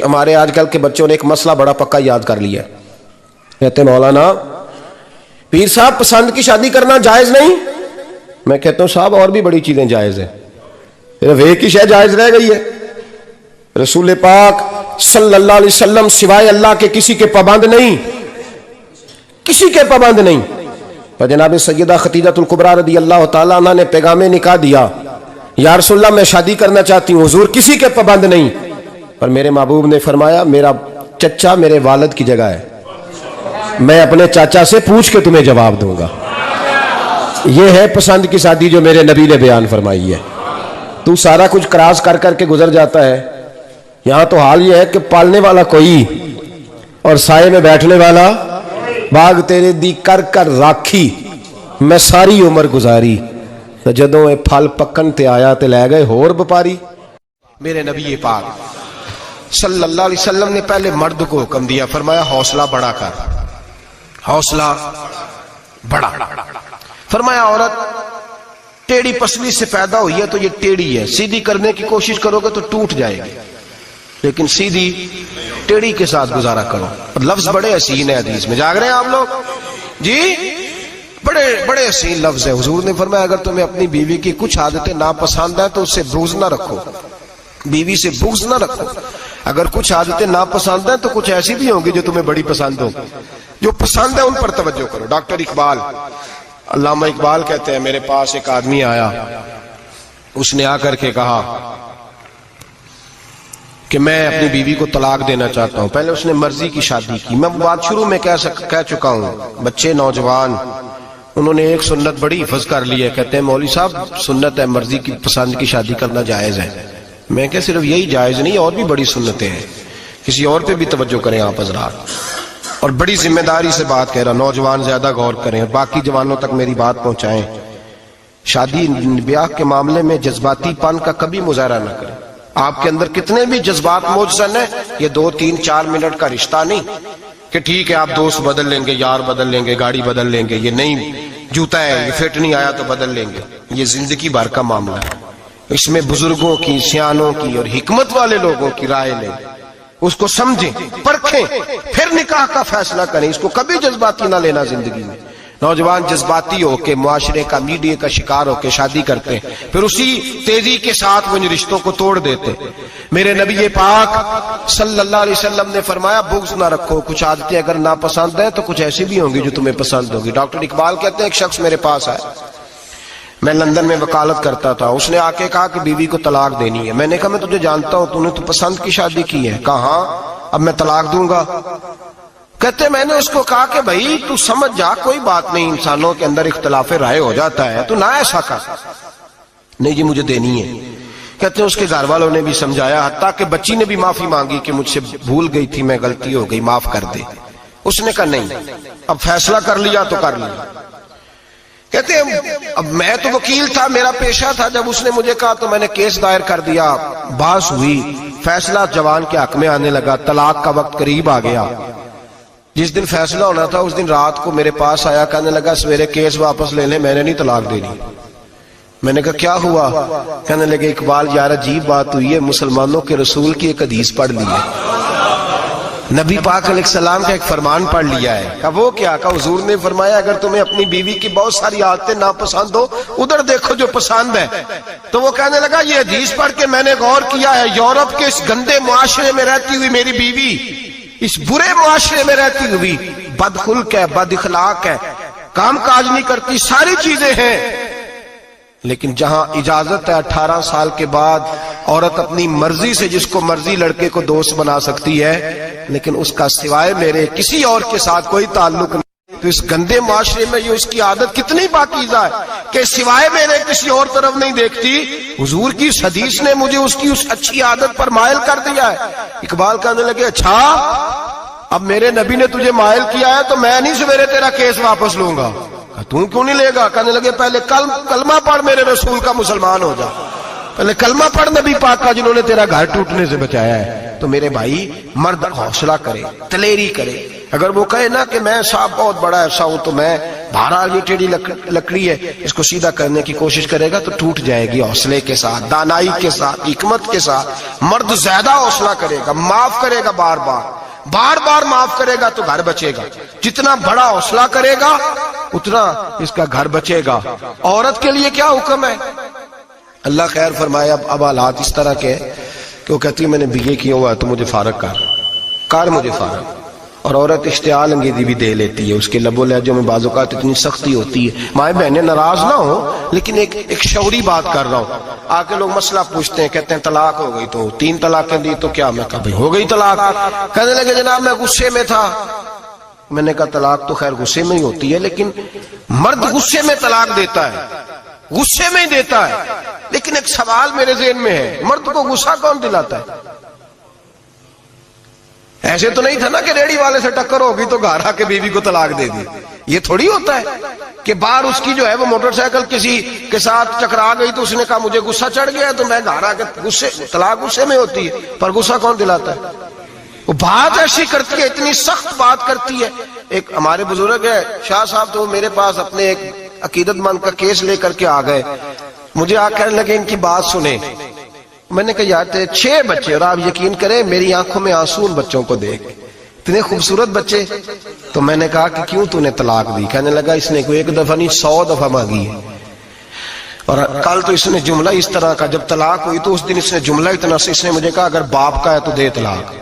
ہمارے آج کل کے بچوں نے ایک مسئلہ بڑا پکا یاد کر لیا ہے، کہتے مولانا پیر صاحب پسند کی شادی کرنا جائز نہیں؟ میں کہتا ہوں صاحب اور بھی بڑی چیزیں جائز ہیں، صرف ایک ہی شے جائز رہ گئی ہے، رسول پاک صلی اللہ علیہ وسلم سوائے اللہ کے کسی کے پابند نہیں، کسی کے پابند نہیں۔ اور جناب سیدہ خدیجہ الکبریٰ رضی اللہ تعالیٰ عنہ نے پیغام نکاح دیا، یا رسول اللہ میں شادی کرنا چاہتی ہوں، حضور کسی کے پابند نہیں، پر میرے محبوب نے فرمایا میرا چچا میرے والد کی جگہ ہے، میں اپنے چاچا سے پوچھ کے تمہیں جواب دوں گا۔ یہ ہے پسند کی شادی جو میرے نبی نے بیان فرمائی ہے۔ تو سارا کچھ کراس کر کر کے گزر جاتا ہے، یہاں تو حال یہ ہے کہ پالنے والا کوئی اور سائے میں بیٹھنے والا، باغ تیرے دی کر کر راکھی میں ساری عمر گزاری، جدوں اے پھل پکن تے آیا تے لے گئے ہور بپاری۔ میرے نبی پاک صلی اللہ علیہ وسلم نے پہلے مرد کو حکم دیا، فرمایا حوصلہ بڑا کر، حوصلہ بڑا۔ فرمایا عورت ٹیڑھی پسلی سے پیدا ہوئی ہے تو یہ ٹیڑھی ہے، سیدھی کرنے کی کوشش کرو گے تو ٹوٹ جائے گی، لیکن سیدھی ٹیڑھی کے ساتھ گزارا کرو۔ لفظ بڑے حسین ہیں، حدیث میں جاگ رہے ہیں آپ لوگ جی، بڑے بڑے حسین لفظ ہیں۔ حضور نے فرمایا اگر تمہیں اپنی بیوی کی کچھ عادتیں ناپسند ہیں تو اس سے بغض نہ رکھو، بیوی سے بغض نہ رکھو۔ اگر کچھ عادتیں ناپسند ہیں تو کچھ ایسی بھی ہوں گی جو تمہیں بڑی پسند ہوں، جو پسند ہے ان پر توجہ کرو۔ ڈاکٹر اقبال، علامہ اقبال کہتے ہیں میرے پاس ایک آدمی آیا، اس نے آ کر کے کہا کہ میں اپنی بیوی کو طلاق دینا چاہتا ہوں۔ پہلے اس نے مرضی کی شادی کی، میں بات شروع میں کہہ چکا ہوں، بچے نوجوان انہوں نے ایک سنت بڑی حفظ کر لی ہے، کہتے ہیں مولوی صاحب سنت ہے مرضی کی پسند کی شادی کرنا جائز ہے۔ میں کہ صرف یہی جائز نہیں، اور بھی بڑی سنتیں ہیں، کسی اور پہ بھی توجہ کریں آپ حضرات، اور بڑی ذمہ داری سے بات کہہ رہا، نوجوان زیادہ غور کریں اور باقی جوانوں تک میری بات پہنچائیں۔ شادی بیاہ کے معاملے میں جذباتی پن کا کبھی مظاہرہ نہ کریں۔ آپ کے اندر کتنے بھی جذبات موجزن ہیں، یہ 2 3 4 منٹ کا رشتہ نہیں کہ ٹھیک ہے آپ دوست بدل لیں گے، یار بدل لیں گے، گاڑی بدل لیں گے، یہ نہیں جوتا ہے یہ فٹ نہیں آیا تو بدل لیں گے، یہ زندگی بھر کا معاملہ ہے۔ اس میں بزرگوں کی، سیانوں کی اور حکمت والے لوگوں کی رائے لیں، اس کو سمجھیں، پرکھیں، پھر نکاح کا فیصلہ کریں، اس کو کبھی جذباتی نہ لینا زندگی میں۔ نوجوان جذباتی ہو کے معاشرے کا، میڈیا کا شکار ہو کے شادی کرتے ہیں، پھر اسی تیزی کے ساتھ وہ ان رشتوں کو توڑ دیتے۔ میرے نبی پاک صلی اللہ علیہ وسلم نے فرمایا بغض نہ رکھو، کچھ عادتیں اگر ناپسند ہیں تو کچھ ایسی بھی ہوں گی جو تمہیں پسند ہوگی۔ ڈاکٹر اقبال کہتے ہیں ایک شخص میرے پاس آیا، میں لندن میں وکالت کرتا تھا، اس نے آ کے کہا کہ بیوی کو طلاق دینی ہے۔ میں نے کہا میں تجھے جانتا ہوں، تو نے تو پسند کی شادی کی ہے؟ کہا ہاں، اب میں طلاق دوں گا۔ کہتے میں نے اس کو کہا کہ بھائی تو سمجھ جا، کوئی بات نہیں، انسانوں کے اندر اختلاف رائے ہو جاتا ہے، تو نہ ایسا کر۔ نہیں جی مجھے دینی ہے۔ کہتے ہیں اس کے گھر والوں نے بھی سمجھایا، حتیٰ کہ بچی نے بھی معافی مانگی کہ مجھ سے بھول گئی تھی، میں غلطی ہو گئی، معاف کر دے۔ اس نے کہا نہیں، اب فیصلہ کر لیا تو کر لیا۔ کہتے ہیں اب میں تو وکیل تھا، میرا پیشہ تھا، جب اس نے مجھے کہا تو میں نے کیس دائر کر دیا، بحث ہوئی، فیصلہ جوان کے حق میں آنے لگا، طلاق کا وقت قریب آ گیا۔ جس دن فیصلہ ہونا تھا اس دن رات کو میرے پاس آیا، کہنے لگا سویرے کیس واپس لے لیں، میں نے نہیں طلاق دینی۔ میں نے کہا کیا ہوا؟ کہنے لگے اقبال یار عجیب بات ہوئی ہے، مسلمانوں کے رسول کی ایک حدیث پڑھ لی ہے، نبی پاک علیہ السلام کا ایک فرمان پڑھ لیا ہے۔ کہا وہ کیا؟ کہا حضور نے فرمایا اگر تمہیں اپنی بیوی کی بہت ساری عادتیں ناپسند ہو، ادھر دیکھو جو پسند ہے۔ تو وہ کہنے لگا یہ حدیث پڑھ کے میں نے غور کیا ہے، یورپ کے اس گندے معاشرے میں رہتی ہوئی میری بیوی، اس برے معاشرے میں رہتی ہوئی بد خلق ہے، بد اخلاق ہے، کام کاج نہیں کرتی، ساری چیزیں ہیں، لیکن جہاں اجازت ہے 18 سال کے بعد عورت اپنی مرضی سے جس کو مرضی لڑکے کو دوست بنا سکتی ہے، لیکن اس کا سوائے میرے کسی اور کے ساتھ کوئی تعلق نہیں۔ تو اس گندے معاشرے میں یہ اس کی عادت کتنی پاکیزہ ہے کہ سوائے میرے کسی اور طرف نہیں دیکھتی۔ حضور کی اس حدیث نے مجھے اس کی اس اچھی عادت پر مائل کر دیا ہے۔ اقبال کہنے لگے اچھا اب میرے نبی نے تجھے مائل کیا ہے تو میں نہیں سویرے تیرا کیس واپس لوں گا۔ تم کیوں نہیں لے گا؟ کہنے لگے پہلے کلمہ پڑھ میرے رسول کا مسلمان ہو جا، پہلے کلمہ پڑھ نبی پاک کا جنہوں نے تیرا گھر ٹوٹنے سے بچایا ہے۔ تو میرے بھائی مرد حوصلہ کرے، دلیری کرے۔ اگر وہ کہے نا کہ میں صاحب بہت بڑا ایسا ہوں تو میں بہرحال یہ ٹیڑھی لکڑی ہے، اس کو سیدھا کرنے کی کوشش کرے گا تو ٹوٹ جائے گی۔ حوصلے کے ساتھ، دانائی کے ساتھ، حکمت کے ساتھ مرد زیادہ حوصلہ کرے گا، معاف کرے گا، بار بار معاف کرے گا تو گھر بچے گا۔ جتنا بڑا حوصلہ کرے گا اتنا اس کا گھر بچے گا۔ عورت کے لیے کیا حکم ہے؟ اللہ خیر فرمائے۔ اب حالات اس طرح کے کہ وہ کہتی ہے میں نے BA کیا ہوا ہے تو مجھے فارغ کر مجھے فارغ۔ اور عورت اشتعال انگیزی بھی دے لیتی ہے، اس کے لب و لہجوں میں بعض اوقات اتنی سختی ہوتی ہے۔ مائیں بہنیں ناراض نہ ہو، لیکن ایک شعوری بات کر رہا ہوں۔ آ کے لوگ مسئلہ پوچھتے ہیں، کہتے ہیں طلاق ہو گئی تو 3 طلاقیں دی تو کیا؟ میں کہا بھائی ہو گئی طلاق۔ کہنے لگے جناب میں غصے میں تھا۔ میں نے کہا طلاق تو خیر غصے میں ہی ہوتی ہے، لیکن مرد غصے میں طلاق دیتا ہے، غصے میں ہی دیتا ہے۔ لیکن ایک سوال میرے ذہن میں ہے، مرد کو غصہ کون دلاتا ہے؟ ایسے تو نہیں تھا نا کہ ریڑی والے سے ٹکر ہوگی تو گھر آ کے بیوی کو طلاق دے دی۔ یہ تھوڑی ہوتا ہے کہ باہر اس کی جو ہے وہ موٹر سائیکل کسی کے ساتھ ٹکرا گئی تو اس نے کہا مجھے غصہ چڑھ گیا تو میں گھر آ کے طلاق غصے میں ہوتی ہے، پر غصہ کون دلاتا ہے؟ وہ بات ایسی کرتی ہے، اتنی سخت بات کرتی ہے۔ ایک ہمارے بزرگ ہے شاہ صاحب، تو میرے پاس اپنے ایک عقیدت مند کا کیس لے کر کے آ گئے، مجھے آ کہنے لگے ان کی بات سنیں۔ میں نے کہا یار 6 بچے، اور آپ یقین کریں میری آنکھوں میں آنسو ان بچوں کو دیکھ، اتنے خوبصورت بچے۔ تو میں نے کہا کہ کیوں تو نے طلاق دی؟ کہنے لگا اس نے کوئی 1 دفعہ نہیں 100 دفعہ مانگی ہے۔ اور کل تو اس نے جملہ اس طرح کا، جب طلاق ہوئی تو اس دن اس نے جملہ اتنا سے اس نے مجھے کہا اگر باپ کا ہے تو دے طلاق۔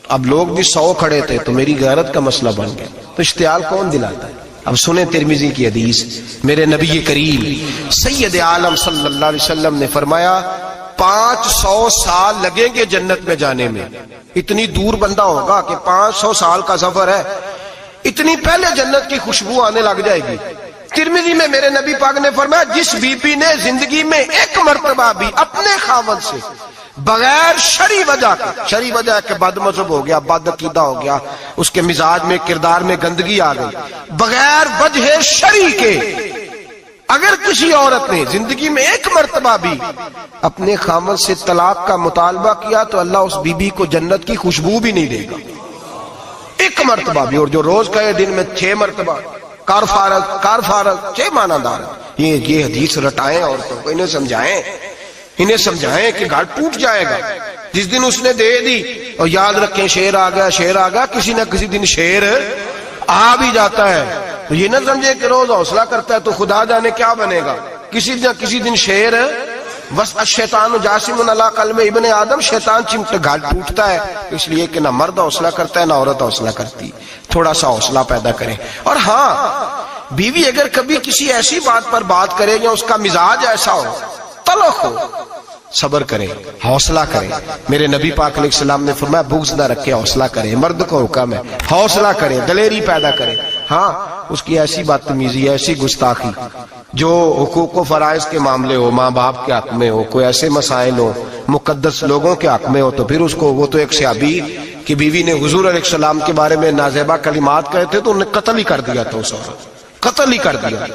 اب لوگ بھی 100 کھڑے تھے تو میری غیرت کا مسئلہ بن گیا۔ تو اشتعال کون دلاتا ہے؟ اب سنیں ترمذی کی حدیث، میرے نبی کریم سید عالم صلی اللہ علیہ وسلم نے فرمایا 500 سال لگیں گے جنت میں جانے میں۔ اتنی دور بندہ ہوگا کہ 500 سال کا سفر ہے، اتنی پہلے جنت کی خوشبو آنے لگ جائے گی۔ ترمذی میں میرے نبی پاک نے فرمایا جس بیوی نے زندگی میں 1 مرتبہ بھی اپنے خاوند سے بغیر شرعی وجہ کے، شرعی وجہ ہے کہ بد مذہب ہو گیا، بد عقیدہ ہو گیا، اس کے مزاج میں کردار میں گندگی آ گئی، بغیر وجہ شرعی کے اگر کسی عورت نے زندگی میں 1 مرتبہ بھی اپنے خاوند سے طلاق کا مطالبہ کیا تو اللہ اس بی بی کو جنت کی خوشبو بھی نہیں دے گا، 1 مرتبہ بھی۔ اور جو روز کہے دن میں 6 مرتبہ کار فارغ 6 معنی دار۔ یہ حدیث رٹائیں عورتوں کو، انہیں سمجھائیں کہ گھر ٹوٹ جائے گا جس دن اس نے دے دی۔ اور یاد رکھیں شیر آ گیا، کسی نہ کسی دن شیر آ بھی جاتا ہے۔ تو یہ نہ سمجھے کہ روز حوصلہ کرتا ہے تو خدا جانے کیا بنے گا، کسی نہ کسی دن شیر بس الشیطان جاسم علی قلب ابن آدم، شیطان چمٹ گھر ٹوٹتا ہے۔ اس لیے کہ نہ مرد حوصلہ کرتا ہے نہ عورت حوصلہ کرتی، تھوڑا سا حوصلہ پیدا کریں۔ اور ہاں بیوی اگر کبھی کسی ایسی بات پر بات کرے یا اس کا مزاج ایسا ہو، تلخ ہو، صبر کریں، حوصلہ کریں۔ میرے نبی پاک علیہ السلام نے فرمایا بغض نہ رکھے، حوصلہ کریں۔ مرد کو حکم ہے حوصلہ کریں، دلیری پیدا کریں۔ ہاں اس کی ایسی بدتمیزی، ایسی گستاخی جو حقوق و فرائض کے معاملے ہو، ماں باپ کے حق میں ہو، کوئی ایسے مسائل ہو مقدس لوگوں کے حق میں ہو، تو پھر اس کو، وہ تو ایک صحابی کی بیوی نے حضور علیہ السلام کے بارے میں نازیبا کلمات کہے تھے تو انہیں قتل ہی کر دیا تھا، اس عورت قتل ہی کر دیا۔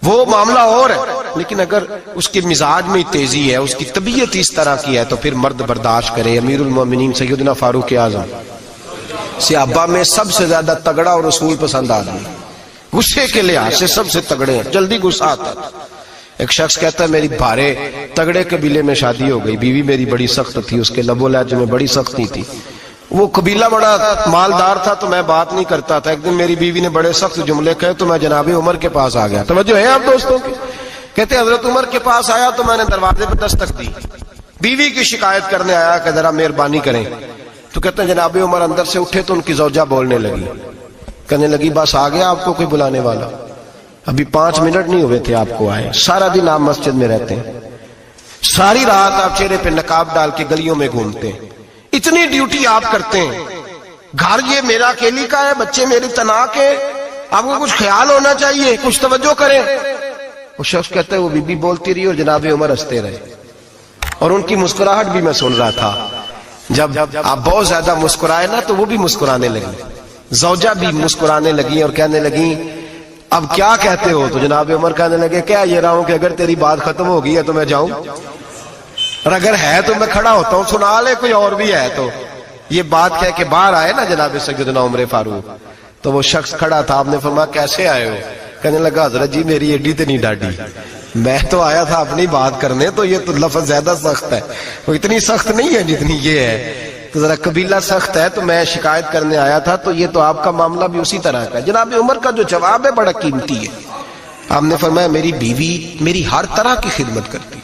وہ معاملہ اور ہے، لیکن اگر اس کے مزاج میں تیزی ہے، اس کی طبیعت اس طرح کی ہے تو پھر مرد برداشت کرے۔ امیر المومنین سیدنا فاروق اعظم صحابہ میں سب سے زیادہ تگڑا اور رسول پسند آدمی، غصے کے لحاظ سے سب سے تگڑے ہیں، جلدی غصہ آتا تھا۔ ایک شخص کہتا ہے میری بھارے تگڑے قبیلے میں شادی ہو گئی، بیوی میری بڑی سخت تھی، اس کے لب و لہجے میں بڑی سختی تھی، وہ قبیلہ بڑا مالدار تھا تو میں بات نہیں کرتا تھا۔ ایک دن میری بیوی نے بڑے سخت جملے کہے تو میں جناب عمر کے پاس آ گیا۔ توجہ ہے آپ دوستوں کی؟ کہتے حضرت عمر کے پاس آیا تو میں نے دروازے پہ دستک دی، بیوی کی شکایت کرنے آیا کہ ذرا مہربانی کریں۔ تو کہتے ہیں جناب عمر اندر سے اٹھے تو ان کی زوجہ بولنے لگی، کہنے لگی بس آ گیا آپ کو کوئی بلانے والا، ابھی 5 منٹ نہیں ہوئے تھے آپ کو آئے، سارا دن آپ مسجد میں رہتے ہیں، ساری رات آپ چہرے پہ نقاب ڈال کے گلیوں میں گھومتے ہیں، اتنی ڈیوٹی آپ کرتے ہیں، گھر یہ میرا اکیلی کا ہے، بچے میری تنہا کے، آپ کو کچھ خیال ہونا چاہیے، کچھ توجہ کریں۔ وہ شخص کہتا ہے وہ بی بی بولتی رہی اور جناب عمر ہنستے رہے، اور ان کی مسکراہٹ بھی میں سن رہا تھا۔ جب آپ بہت زیادہ مسکرائے نا تو وہ بھی مسکرانے لگی، زوجہ بھی مسکرانے لگی اور کہنے لگی اب کیا کہتے ہو؟ تو جناب عمر کہنے لگے کیا یہ رہا ہوں کہ اگر تیری بات ختم ہو گئی ہے تو میں جاؤں، اور اگر ہے تو میں کھڑا ہوتا ہوں، سنا لے کوئی اور بھی ہے تو۔ یہ بات کہہ کے باہر آئے نا جناب سیدنا عمر فاروق، تو وہ شخص کھڑا تھا، آپ نے فرمایا کیسے آئے ہو؟ کہنے لگا حضرت جی میری ایڈی تو نہیں ڈاڈی، میں تو آیا تھا اپنی بات کرنے، تو یہ تو لفظ زیادہ سخت ہے، وہ اتنی سخت نہیں ہے جتنی یہ ہے، تو ذرا قبیلہ سخت ہے، تو میں شکایت کرنے آیا تھا، تو یہ تو آپ کا معاملہ بھی اسی طرح کا ہے۔ جناب عمر کا جو جواب ہے بڑا قیمتی ہے۔ آپ نے فرمایا میری بیوی میری ہر طرح کی خدمت کرتی ہے۔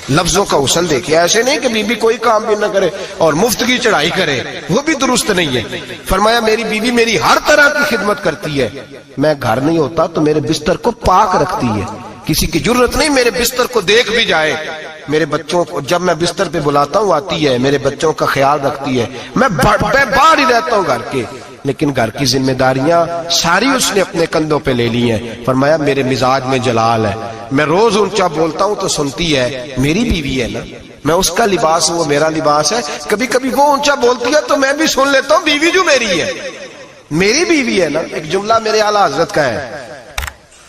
لفظوں کا اصل دیکھیں، ایسے نہیں کہ بیوی کوئی کام بھی نہ کرے اور مفت کی چڑھائی کرے، وہ بھی درست نہیں ہے۔ فرمایا میری بیوی میری ہر طرح کی خدمت کرتی ہے، میں گھر نہیں ہوتا تو میرے بستر کو پاک رکھتی ہے، کسی کی ضرورت نہیں میرے بستر کو دیکھ بھی جائے، میرے بچوں کو جب میں بستر پہ بلاتا ہوں آتی ہے، میرے بچوں کا خیال رکھتی ہے، میں باہر ہی رہتا ہوں گھر کے، لیکن گھر کی ذمہ داریاں ساری اس نے اپنے کندھوں پہ لے لی ہیں۔ فرمایا میرے مزاج میں جلال ہے، میں روز اونچا بولتا ہوں تو سنتی ہے، میری بیوی ہے نا، میں اس کا لباس ہوں وہ میرا لباس ہے، کبھی کبھی وہ اونچا بولتی ہے تو میں بھی سن لیتا ہوں، بیوی جو میری ہے میری بیوی ہے نا۔ ایک جملہ میرے اعلیٰ حضرت کا ہے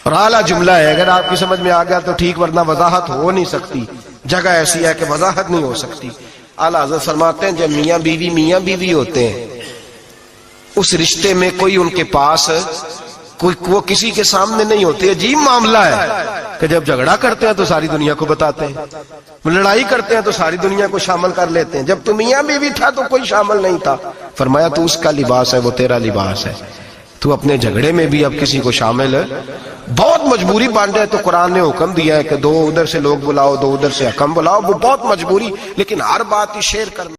اور اعلیٰ جملہ ہے، اگر آپ کی سمجھ میں آ گیا تو ٹھیک، ورنہ وضاحت ہو نہیں سکتی، جگہ ایسی ہے کہ وضاحت نہیں ہو سکتی۔ اعلیٰ حضرت فرماتے ہیں جب میاں بیوی ہوتے ہیں، اس رشتے میں کوئی ان کے پاس وہ کسی کے سامنے نہیں ہوتے، عجیب معاملہ ہے کہ جب جھگڑا کرتے ہیں تو ساری دنیا کو بتاتے ہیں، لڑائی کرتے ہیں تو ساری دنیا کو شامل کر لیتے ہیں، جب تو میاں بیوی تھا تو کوئی شامل نہیں تھا۔ فرمایا تو اس کا لباس ہے وہ تیرا لباس ہے، تو اپنے جھگڑے میں بھی اب کسی کو شامل ہے، بہت مجبوری بن جائے تو قرآن نے حکم دیا ہے کہ دو ادھر سے لوگ بلاؤ، دو ادھر سے حکم بلاؤ، وہ بہت مجبوری، لیکن ہر بات ہی شیئر کرنا